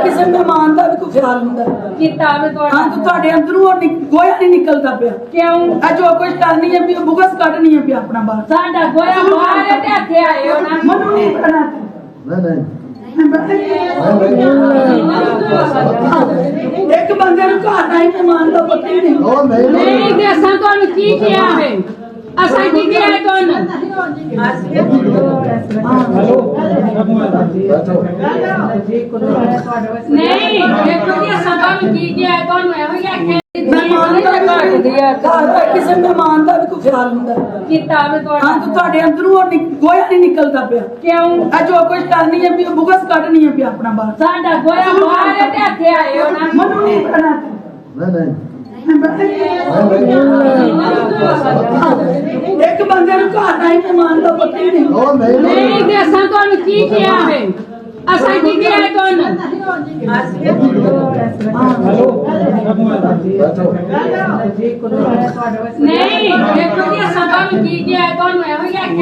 ਕਿਸੇ ਮਹਿਮਾਨ ਦਾ ਵੀ ਕੋਈ ਖਿਆਲ ਹੁੰਦਾ ਕੀਤਾ ਵੇ ਹਾਂ ਤੂੰ ਤੁਹਾਡੇ ਅੰਦਰੋਂ ਗੋਇਆ ਨਹੀਂ ਨਿਕਲਦਾ ਪਿਆ ਕਿਉਂ ਆ ਜੋ ਕੁਝ ਕਰਨੀ ਹੈ ਵੀ ਬੁਗਸ ਕੱਢਣੀ ਹੈ ਪਿਆ ਆਪਣਾ ਬਾਹਰ ਸਾਡਾ ਗੋਇਆ ਬਾਹਰ ਤੇ ਹੱਥੇ ਆਏ ਹੋ ਨਾ ਮਨੂੰ ਨਹੀਂ ਕਰਨਾ ਨਹੀਂ ਇੱਕ ਬੰਦੇ ਨੂੰ ਘਰ ਦਾ ਹੀ ਮਹਿਮਾਨ ਦਾ ਪਤਾ ਹੀ ਨਹੀਂ ਉਹ ਨਹੀਂ ਤੇ ਅਸਾਂ ਤੁਹਾਨੂੰ ਕੀ ਕਿਹਾ ਹੈ ਅਸਾਂ ਕੀ ਕਿਹਾ ਹੈ ਤੁਹਾਨੂੰ ਨਹੀਂ ਦੇਖੋ ਜੀ ਅਸਾਂ ਤੁਹਾਨੂੰ ਕੀ ਕਿਹਾ ਹੈ ਤੁਹਾਨੂੰ ਇਹੋ ਹੀ ਆਖਿਆ ਮਹਿਮਾਨ ਦਾ ਘਰ ਕਿਸੇ ਮਹਿਮਾਨ ਦਾ ਵੀ ਕੋਈ ਖਿਆਲ ਹੁੰਦਾ ਕੀਤਾ ਵੇ ਹਾਂ ਤੂੰ ਤੁਹਾਡੇ ਅੰਦਰੋਂ ਗੋਇਆ ਨਹੀਂ ਨਿਕਲਦਾ ਪਿਆ ਕਿਉਂ ਆ ਜੋ ਕੁਝ ਕਰਨੀ ਹੈ ਵੀ ਬੁਗਸ ਕੱਢਣੀ ਹੈ ਪਿਆ ਆਪਣਾ ਬਾਹਰ ਸਾਡਾ ਗੋਇਆ ਬਾਹਰ ਤੇ ਹੱਥੇ ਆਏ ਹੋ ਨਾ ਮਨੂੰ ਨਹੀਂ ਕਰਨਾ ਨਹੀਂ ਇੱਕ ਬੰਦੇ ਨੂੰ ਘਰ ਦਾ ਹੀ ਮਹਿਮਾਨ ਦਾ ਪਤਾ ਹੀ ਨਹੀਂ ਉਹ ਨਹੀਂ ਤੇ ਅਸਾਂ ਤੁਹਾਨੂੰ ਕੀ ਕਿਹਾ ਹੈ ਅਸਾਂ ਕੀ ਕਿਹਾ ਹੈ ਤੁਹਾਨੂੰ ਨਹੀਂ ਦੇਖੋ ਜੀ ਅਸਾਂ ਤੁਹਾਨੂੰ ਕੀ ਕਿਹਾ ਹੈ ਤੁਹਾਨੂੰ ਇਹੋ ਹੀ ਆਖਿਆ